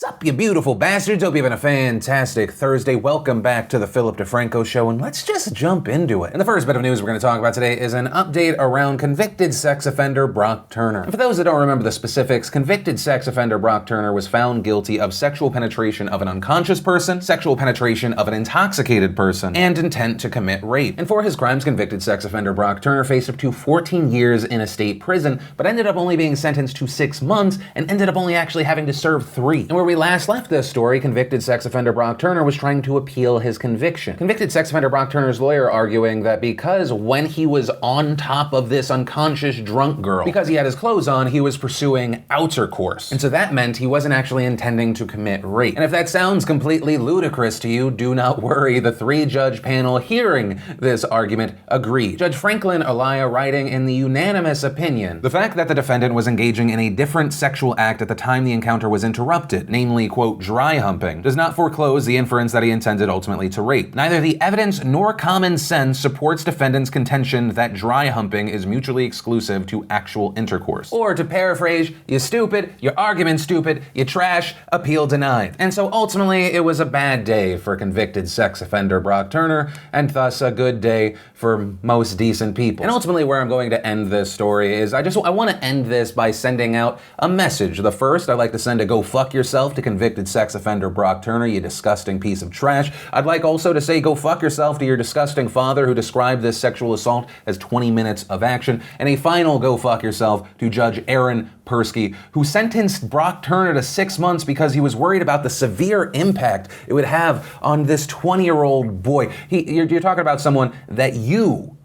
Sup, you beautiful bastards? Hope you're having a fantastic Thursday. Welcome back to the DeFranco Show, and let's just jump into it. And the first bit of news we're going to talk about today is an update around convicted sex offender Brock Turner. And for those that don't remember the specifics, convicted sex offender Brock Turner was found guilty of sexual penetration of an unconscious person, sexual penetration of an intoxicated person, and intent to commit rape. And for his crimes, convicted sex offender Brock Turner faced up to 14 years in a state prison, but ended up only being sentenced to 6 months and ended up only actually having to serve 3. And where we last left this story, convicted sex offender Brock Turner was trying to appeal his conviction. Convicted sex offender Brock Turner's lawyer arguing that because when he was on top of this unconscious drunk girl, because he had his clothes on, he was pursuing outer course. And so that meant he wasn't actually intending to commit rape. And if that sounds completely ludicrous to you, do not worry. The 3-judge panel hearing this argument agreed. Judge Franklin Elia writing in the unanimous opinion, the fact that the defendant was engaging in a different sexual act at the time the encounter was interrupted, namely, quote, dry humping, does not foreclose the inference that he intended ultimately to rape. Neither the evidence nor common sense supports defendant's contention that dry humping is mutually exclusive to actual intercourse. Or to paraphrase, you stupid, your argument's stupid, you trash, appeal denied. And so ultimately, it was a bad day for convicted sex offender Brock Turner, and thus a good day for most decent people. And ultimately, where I'm going to end this story is I want to end this by sending out a message. The first, I'd like to send a go fuck yourself to convicted sex offender Brock Turner, you disgusting piece of trash. I'd like also to say go fuck yourself to your disgusting father who described this sexual assault as 20 minutes of action. And a final go fuck yourself to Judge Aaron Persky, who sentenced Brock Turner to 6 months because he was worried about the severe impact it would have on this 20-year-old boy. You're talking about someone that you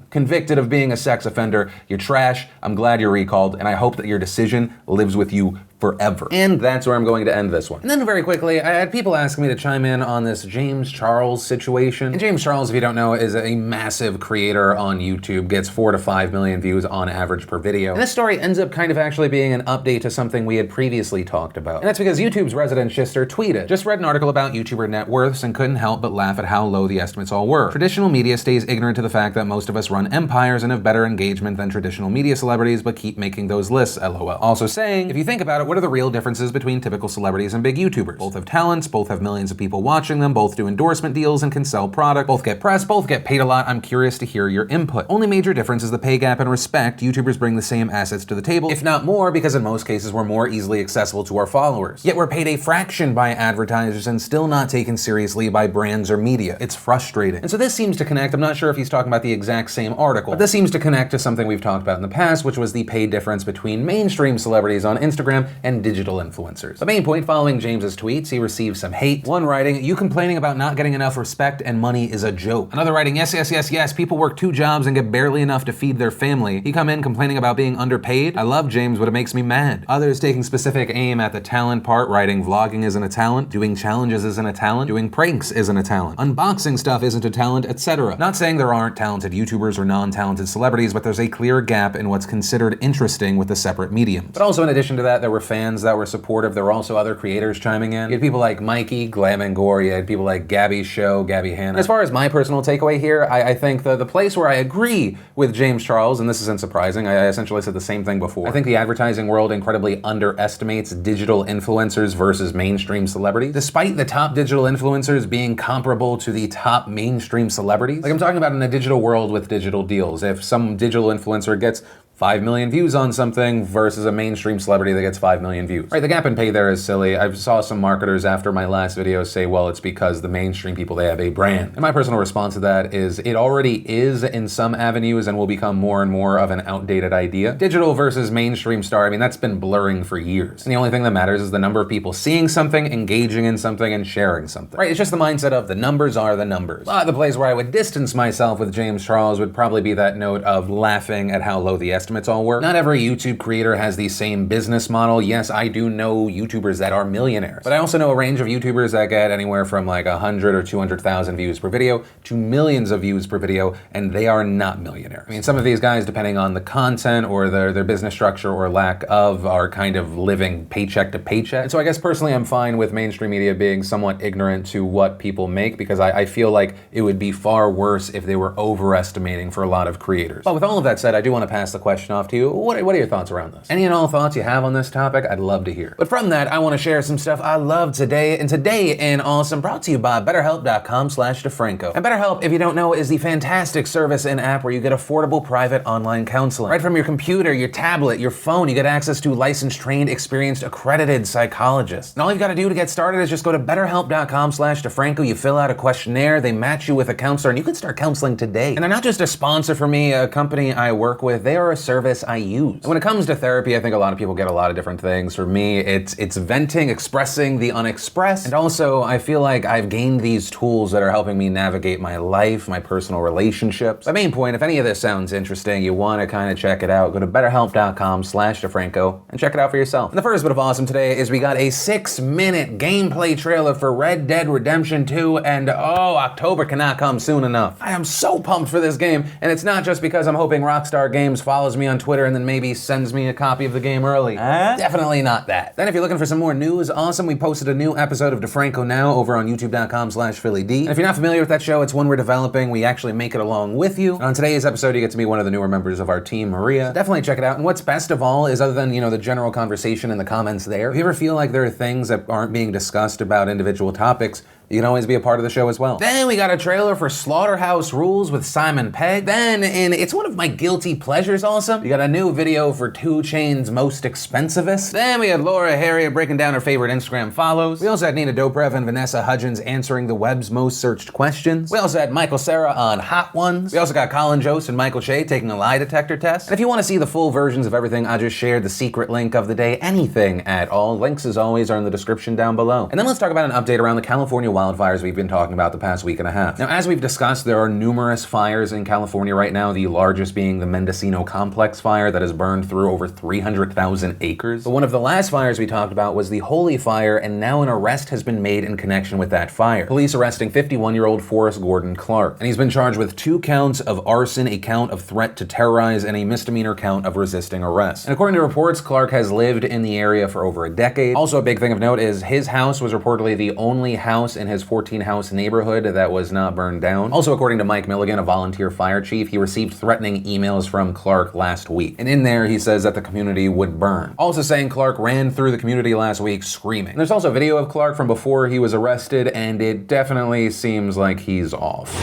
convicted of being a sex offender. You're trash. I'm glad you're recalled, and I hope that your decision lives with you forever. And that's where I'm going to end this one. And then very quickly, I had people asking me to chime in on this James Charles situation. And James Charles, if you don't know, is a massive creator on YouTube, gets 4 to 5 million views on average per video. And this story ends up kind of actually being an update to something we had previously talked about. And that's because YouTube's resident shister tweeted, just read an article about YouTuber net worths and couldn't help but laugh at how low the estimates all were. Traditional media stays ignorant to the fact that most of us run empires and have better engagement than traditional media celebrities, but keep making those lists, lol. Also saying, if you think about it, what are the real differences between typical celebrities and big YouTubers? Both have talents, both have millions of people watching them, both do endorsement deals and can sell product, both get press, both get paid a lot. I'm curious to hear your input. Only major difference is the pay gap and respect. YouTubers bring the same assets to the table, if not more, because in most cases we're more easily accessible to our followers. Yet we're paid a fraction by advertisers and still not taken seriously by brands or media. It's frustrating. And so this seems to connect, I'm not sure if he's talking about the exact same article, but this seems to connect to something we've talked about in the past, which was the pay difference between mainstream celebrities on Instagram and digital influencers. The main point, following James's tweets, he received some hate. One writing, you complaining about not getting enough respect and money is a joke. Another writing, yes, people work 2 jobs and get barely enough to feed their family. He come in complaining about being underpaid. I love James, but it makes me mad. Others taking specific aim at the talent part, writing vlogging isn't a talent, doing challenges isn't a talent, doing pranks isn't a talent, unboxing stuff isn't a talent, etc. Not saying there aren't talented YouTubers or non-talented celebrities, but there's a clear gap in what's considered interesting with the separate mediums. But also in addition to that, there were fans that were supportive. There were also other creators chiming in. You had people like Mikey, Glam and Gore. You had people like Gabby's Show, Gabby Hanna. As far as my personal takeaway here, I think the place where I agree with James Charles, and this isn't surprising, I essentially said the same thing before. I think the advertising world incredibly underestimates digital influencers versus mainstream celebrities, despite the top digital influencers being comparable to the top mainstream celebrities. Like I'm talking about in a digital world with digital deals. If some digital influencer gets 5 million views on something versus a mainstream celebrity that gets 5 million views. Right, the gap in pay there is silly. I saw some marketers after my last video say, well, it's because the mainstream people, they have a brand. And my personal response to that is it already is in some avenues and will become more and more of an outdated idea. Digital versus mainstream star, I mean, that's been blurring for years. And the only thing that matters is the number of people seeing something, engaging in something, and sharing something. Right, it's just the mindset of the numbers are the numbers. But the place where I would distance myself with James Charles would probably be that note of laughing at how low the estimates all were. Not every YouTube creator has the same business model. Yes, I do know YouTubers that are millionaires, but I also know a range of YouTubers that get anywhere from like 100 or 200,000 views per video to millions of views per video, and they are not millionaires. I mean, some of these guys, depending on the content or their business structure or lack of, are kind of living paycheck to paycheck. And so I guess personally I'm fine with mainstream media being somewhat ignorant to what people make, because I feel like it would be far worse if they were overestimating for a lot of creators. But with all of that said, I do want to pass the question question off to you. What are your thoughts around this? Any and all thoughts you have on this topic, I'd love to hear. But from that, I want to share some stuff I love today. And today in Awesome, brought to you by BetterHelp.com/DeFranco. And BetterHelp, if you don't know, is the fantastic service and app where you get affordable private online counseling. Right from your computer, your tablet, your phone, you get access to licensed, trained, experienced, accredited psychologists. And all you've got to do to get started is just go to BetterHelp.com/DeFranco. You fill out a questionnaire, they match you with a counselor, and you can start counseling today. And they're not just a sponsor for me, a company I work with, they are a service I use. And when it comes to therapy, I think a lot of people get a lot of different things. For me, it's venting, expressing the unexpressed, and also I feel like I've gained these tools that are helping me navigate my life, my personal relationships. My main point, if any of this sounds interesting, you want to kind of check it out, go to BetterHelp.com/DeFranco and check it out for yourself. And the first bit of awesome today is we got a 6-minute gameplay trailer for Red Dead Redemption 2, and oh, October cannot come soon enough. I am so pumped for this game, and it's not just because I'm hoping Rockstar Games follows me on Twitter and then maybe sends me a copy of the game early. Definitely not that. Then if you're looking for some more news, awesome, we posted a new episode of DeFranco Now over on youtube.com/PhillyD. And if you're not familiar with that show, it's one we're developing. We actually make it along with you. And on today's episode, you get to meet one of the newer members of our team, Maria. So definitely check it out. And what's best of all is, other than, the general conversation in the comments there, if you ever feel like there are things that aren't being discussed about individual topics, you can always be a part of the show as well. Then we got a trailer for Slaughterhouse Rules with Simon Pegg. Then, and it's one of my guilty pleasures, awesome, you got a new video for 2 Chainz' Most Expensivest. Then we had Laura Harriet breaking down her favorite Instagram follows. We also had Nina Dobrev and Vanessa Hudgens answering the web's most searched questions. We also had Michael Cera on Hot Ones. We also got Colin Jost and Michael Shea taking a lie detector test. And if you want to see the full versions of everything I just shared, the secret link of the day, anything at all, links as always are in the description down below. And then let's talk about an update around the California wildfires we've been talking about the past week and a half. Now, as we've discussed, there are numerous fires in California right now, the largest being the Mendocino Complex fire that has burned through over 300,000 acres. But one of the last fires we talked about was the Holy Fire, and now an arrest has been made in connection with that fire. Police arresting 51-year-old Forrest Gordon Clark, and he's been charged with 2 counts of arson, a count of threat to terrorize, and a misdemeanor count of resisting arrest. And according to reports, Clark has lived in the area for over a decade. Also, a big thing of note is his house was reportedly the only house in his 14-house neighborhood that was not burned down. Also, according to Mike Milligan, a volunteer fire chief, he received threatening emails from Clark last week. And in there, he says that the community would burn. Also saying Clark ran through the community last week screaming. And there's also a video of Clark from before he was arrested, and it definitely seems like he's off.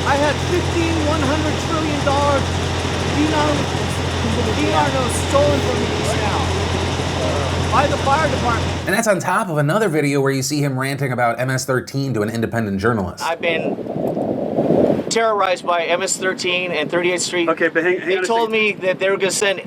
I had $100 trillion dinar notes stolen from me just now by the fire department. And that's on top of another video where you see him ranting about MS-13 to an independent journalist. I've been terrorized by MS-13 and 38th Street. Okay, but hang they on told me that they were going to send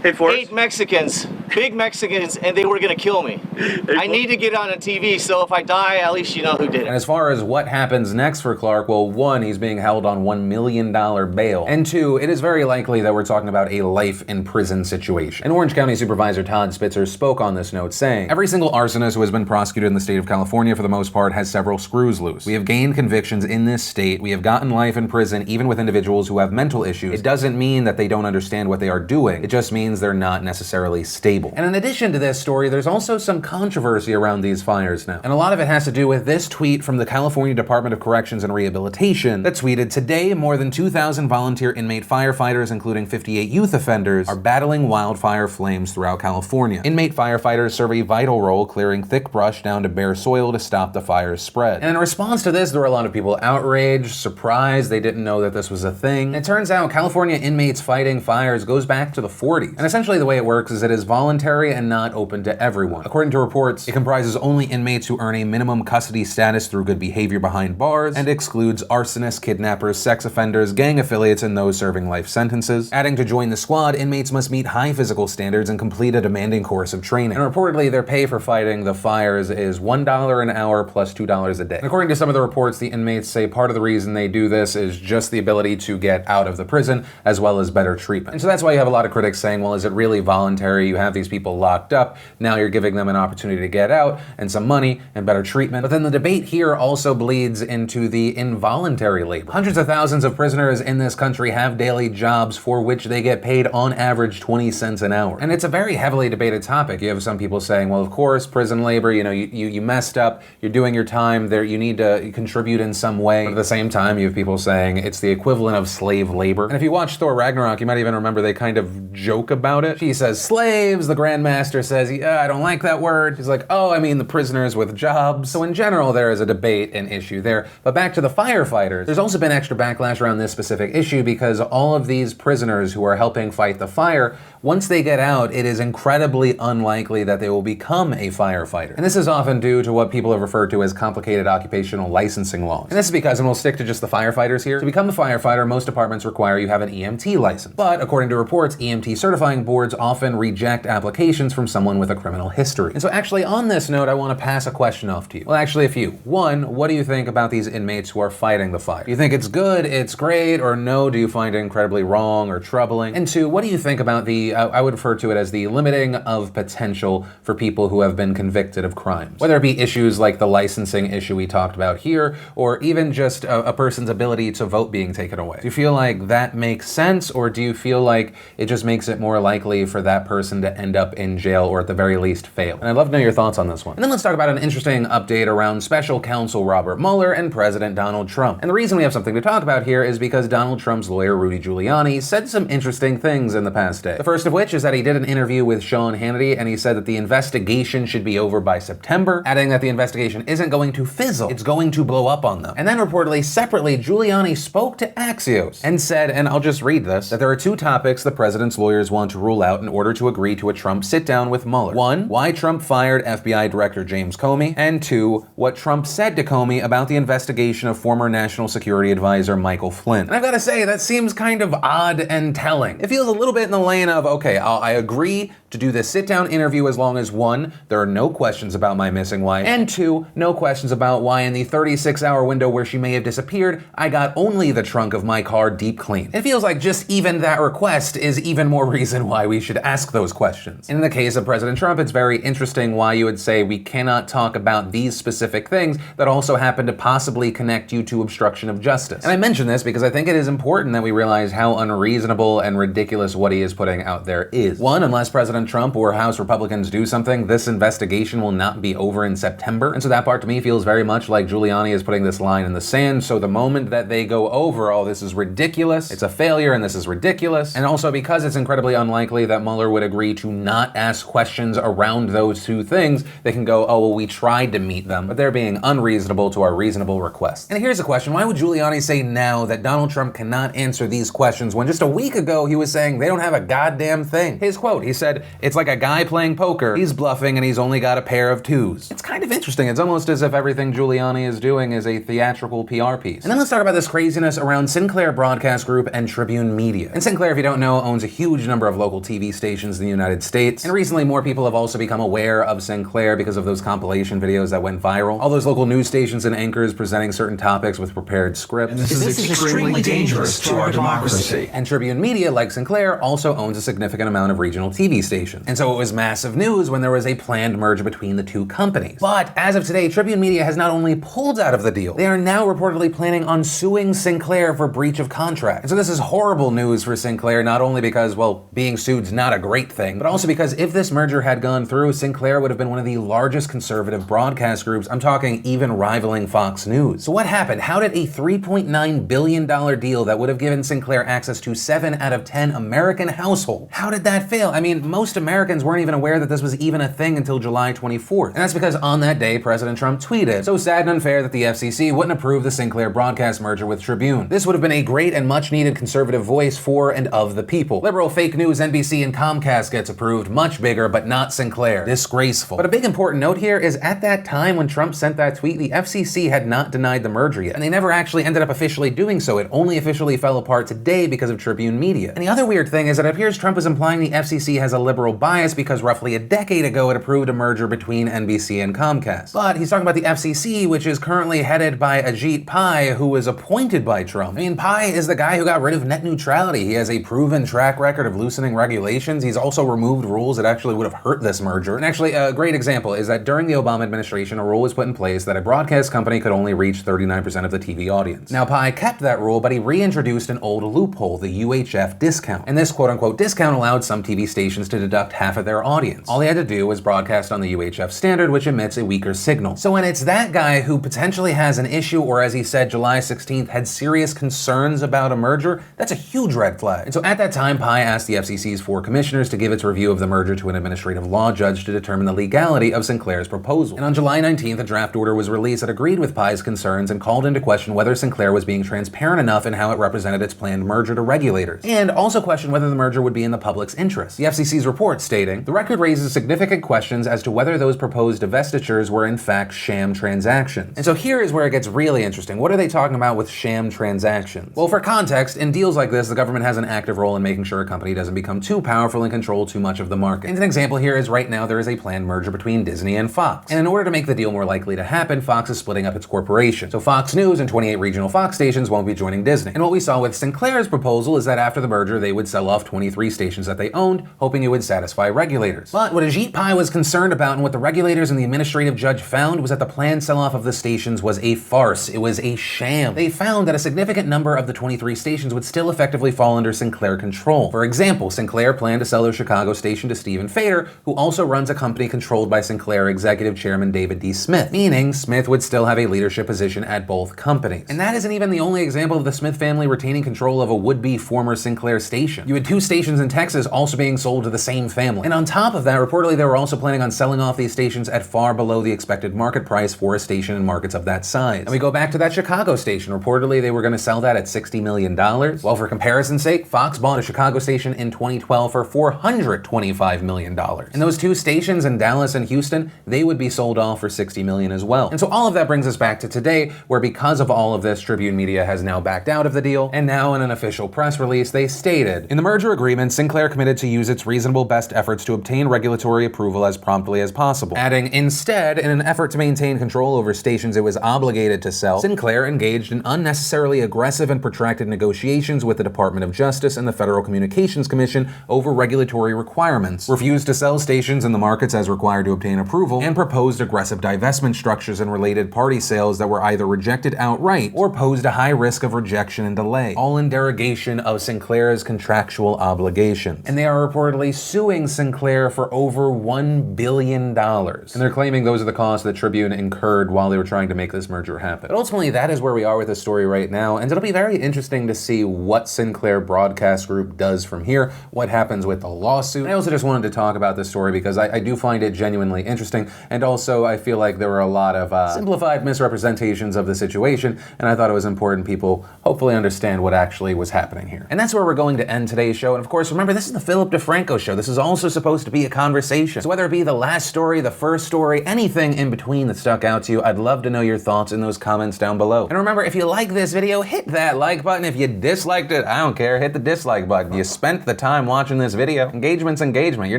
8 Mexicans, big Mexicans, and they were going to kill me. I need to get on a TV, so if I die, at least you know who did it. And as far as what happens next for Clark, well, 1, he's being held on $1 million bail. And 2, it is very likely that we're talking about a life in prison situation. And Orange County Supervisor Todd Spitzer spoke on this note saying, every single arsonist who has been prosecuted in the state of California for the most part has several screws loose. We have gained convictions in this state. We have gotten life in prison even with individuals who have mental issues. It doesn't mean that they don't understand what they are doing. It just means they're not necessarily stable. And in addition to this story, there's also some controversy around these fires now. And a lot of it has to do with this tweet from the California Department of Corrections and Rehabilitation that tweeted, today more than 2,000 volunteer inmate firefighters, including 58 youth offenders, are battling wildfire flames throughout California. Inmate firefighters serve a vital role clearing thick brush down to bare soil to stop the fire's spread. And in response to this, there were a lot of people outraged, surprised, they didn't know that this was a thing. And it turns out California inmates fighting fires goes back to the 40s. And essentially the way it works is it is voluntary and not open to everyone. According to reports, it comprises only inmates who earn a minimum custody status through good behavior behind bars, and excludes arsonists, kidnappers, sex offenders, gang affiliates, and those serving life sentences. Adding to join the squad, inmates must meet high physical standards and complete a demanding course of training. And reportedly, their pay for fighting the fires is $1 an hour plus $2 a day. And according to some of the reports, the inmates say part of the reason they do this is just the ability to get out of the prison, as well as better treatment. And so that's why you have a lot of critics saying, well, is it really voluntary? You have these these people locked up. Now you're giving them an opportunity to get out and some money and better treatment. But then the debate here also bleeds into the involuntary labor. Hundreds of thousands of prisoners in this country have daily jobs for which they get paid on average 20 cents an hour. And it's a very heavily debated topic. You have some people saying, well, of course, prison labor, you messed up, you're doing your time there, you need to contribute in some way. But at the same time, you have people saying it's the equivalent of slave labor. And if you watch Thor Ragnarok, you might even remember they kind of joke about it. She says slaves, the Grandmaster says, yeah, I don't like that word. He's like, oh, I mean the prisoners with jobs. So in general, there is a debate and issue there. But back to the firefighters, there's also been extra backlash around this specific issue because all of these prisoners who are helping fight the fire, once they get out, it is incredibly unlikely that they will become a firefighter. And this is often due to what people have referred to as complicated occupational licensing laws. And this is because, and we'll stick to just the firefighters here, to become a firefighter, most departments require you have an EMT license. But according to reports, EMT certifying boards often reject applications from someone with a criminal history. And so actually on this note, I want to pass a question off to you. Well, actually a few. One, what do you think about these inmates who are fighting the fire? Do you think it's good, it's great, or no, do you find it incredibly wrong or troubling? And two, what do you think about the, I would refer to it as the limiting of potential for people who have been convicted of crimes? Whether it be issues like the licensing issue we talked about here, or even just a person's ability to vote being taken away. Do you feel like that makes sense, or do you feel like it just makes it more likely for that person to end up in jail or at the very least fail? And I'd love to know your thoughts on this one. And then let's talk about an interesting update around special counsel Robert Mueller and President Donald Trump. And the reason we have something to talk about here is because Donald Trump's lawyer Rudy Giuliani said some interesting things in the past day. The first of which is that he did an interview with Sean Hannity and he said that the investigation should be over by September, adding that the investigation isn't going to fizzle, it's going to blow up on them. And then reportedly, separately, Giuliani spoke to Axios and said, and I'll just read this, that there are two topics the president's lawyers want to rule out in order to agree to a Trump sit-down with Mueller. One, why Trump fired FBI Director James Comey, and two, what Trump said to Comey about the investigation of former National Security Advisor Michael Flynn. And I've got to say, that seems kind of odd and telling. It feels a little bit in the lane of, okay, I agree to do this sit-down interview as long as one, there are no questions about my missing wife, and two, no questions about why in the 36-hour window where she may have disappeared, I got only the trunk of my car deep cleaned. It feels like just even that request is even more reason why we should ask those questions. And in the case of President Trump, it's very interesting why you would say we cannot talk about these specific things that also happen to possibly connect you to obstruction of justice. And I mention this because I think it is important that we realize how unreasonable and ridiculous what he is putting out there is. One, unless President Trump or House Republicans do something, this investigation will not be over in September. And so that part to me feels very much like Giuliani is putting this line in the sand. So the moment that they go over, oh, this is ridiculous, it's a failure and this is ridiculous. And also because it's incredibly unlikely that Mueller would agree to not ask questions around those two things, they can go, oh, well, we tried to meet them, but they're being unreasonable to our reasonable requests. And here's a question. Why would Giuliani say now that Donald Trump cannot answer these questions when just a week ago he was saying they don't have a goddamn thing? His quote, he said, it's like a guy playing poker. He's bluffing and he's only got a pair of twos. It's kind of interesting. It's almost as if everything Giuliani is doing is a theatrical PR piece. And then let's talk about this craziness around Sinclair Broadcast Group and Tribune Media. And Sinclair, if you don't know, owns a huge number of local TV stations in the United States. And recently more people have also become aware of Sinclair because of those compilation videos that went viral. All those local news stations and anchors presenting certain topics with prepared scripts. And this is extremely dangerous to our democracy. And Tribune Media, like Sinclair, also owns a significant amount of regional TV stations. And so it was massive news when there was a planned merger between the two companies. But as of today, Tribune Media has not only pulled out of the deal, they are now reportedly planning on suing Sinclair for breach of contract. And so this is horrible news for Sinclair, not only because, well, being sued's not a great thing, but also because if this merger had gone through, Sinclair would have been one of the largest conservative broadcast groups. I'm talking even rivaling Fox News. So what happened? How did a $3.9 billion deal that would have given Sinclair access to 7 out of 10 American households, how did that fail? I mean, most Americans weren't even aware that this was even a thing until July 24th. And that's because on that day, President Trump tweeted, "So sad and unfair that the FCC wouldn't approve the Sinclair broadcast merger with Tribune. This would have been a great and much needed conservative voice for and of the people. Liberal fake news NBC and Comcast gets approved, much bigger, but not Sinclair. Disgraceful." But a big important note here is at that time when Trump sent that tweet, the FCC had not denied the merger yet. And they never actually ended up officially doing so. It only officially fell apart today because of Tribune Media. And the other weird thing is that it appears Trump Trump is implying the FCC has a liberal bias because roughly a decade ago it approved a merger between NBC and Comcast. But he's talking about the FCC, which is currently headed by Ajit Pai, who was appointed by Trump. I mean, Pai is the guy who got rid of net neutrality. He has a proven track record of loosening regulations. He's also removed rules that actually would have hurt this merger. And actually, a great example is that during the Obama administration, a rule was put in place that a broadcast company could only reach 39% of the TV audience. Now, Pai kept that rule, but he reintroduced an old loophole, the UHF discount. And this quote-unquote discount allowed some TV stations to deduct half of their audience. All they had to do was broadcast on the UHF standard, which emits a weaker signal. So when it's that guy who potentially has an issue, or as he said July 16th, had serious concerns about a merger, that's a huge red flag. And so at that time, Pai asked the FCC's 4 commissioners to give its review of the merger to an administrative law judge to determine the legality of Sinclair's proposal. And on July 19th, a draft order was released that agreed with Pai's concerns and called into question whether Sinclair was being transparent enough in how it represented its planned merger to regulators, and also questioned whether the merger would be in the public's interest. The FCC's report stating, the record raises significant questions as to whether those proposed divestitures were in fact sham transactions. And so here is where it gets really interesting. What are they talking about with sham transactions? Well, for context, in deals like this, the government has an active role in making sure a company doesn't become too powerful and control too much of the market. And an example here is right now there is a planned merger between Disney and Fox. And in order to make the deal more likely to happen, Fox is splitting up its corporation. So Fox News and 28 regional Fox stations won't be joining Disney. And what we saw with Sinclair's proposal is that after the merger, they would sell off 23 stations that they owned, hoping it would satisfy regulators. But what Ajit Pai was concerned about and what the regulators and the administrative judge found was that the planned sell-off of the stations was a farce. It was a sham. They found that a significant number of the 23 stations would still effectively fall under Sinclair control. For example, Sinclair planned to sell their Chicago station to Stephen Fader, who also runs a company controlled by Sinclair executive chairman David D. Smith, meaning Smith would still have a leadership position at both companies. And that isn't even the only example of the Smith family retaining control of a would-be former Sinclair station. You had 2 stations in Texas also being sold to the same family. And on top of that, reportedly they were also planning on selling off these stations at far below the expected market price for a station in markets of that size. And we go back to that Chicago station. Reportedly they were going to sell that at $60 million. Well, for comparison's sake, Fox bought a Chicago station in 2012 for $425 million. And those 2 stations in Dallas and Houston, they would be sold off for $60 million as well. And so all of that brings us back to today, where because of all of this, Tribune Media has now backed out of the deal. And now in an official press release, they stated, in the merger agreement, Sinclair committed to use its reasonable best efforts to obtain regulatory approval as promptly as possible. Adding, instead, in an effort to maintain control over stations it was obligated to sell, Sinclair engaged in unnecessarily aggressive and protracted negotiations with the Department of Justice and the Federal Communications Commission over regulatory requirements, refused to sell stations in the markets as required to obtain approval, and proposed aggressive divestment structures and related party sales that were either rejected outright or posed a high risk of rejection and delay, all in derogation of Sinclair's contractual obligations. And they are reportedly suing Sinclair for over $1 billion. And they're claiming those are the costs that Tribune incurred while they were trying to make this merger happen. But ultimately, that is where we are with the story right now, and it'll be very interesting to see what Sinclair Broadcast Group does from here, what happens with the lawsuit. I also just wanted to talk about this story because I do find it genuinely interesting, and also I feel like there were a lot of simplified misrepresentations of the situation, and I thought it was important people hopefully understand what actually was happening here. And that's where we're going to end today's show. And of course, remember, this is the Philip DeFranco show. This is also supposed to be a conversation. So whether it be the last story, the first story, anything in between that stuck out to you, I'd love to know your thoughts in those comments down below. And remember, if you like this video, hit that like button. If you disliked it, I don't care, hit the dislike button. You spent the time watching this video. Engagement's engagement. You're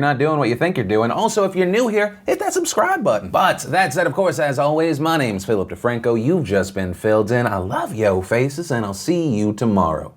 not doing what you think you're doing. Also, if you're new here, hit that subscribe button. But that said, of course, as always, my name's Philip DeFranco. You've just been filled in. I love yo faces, and I'll see you tomorrow.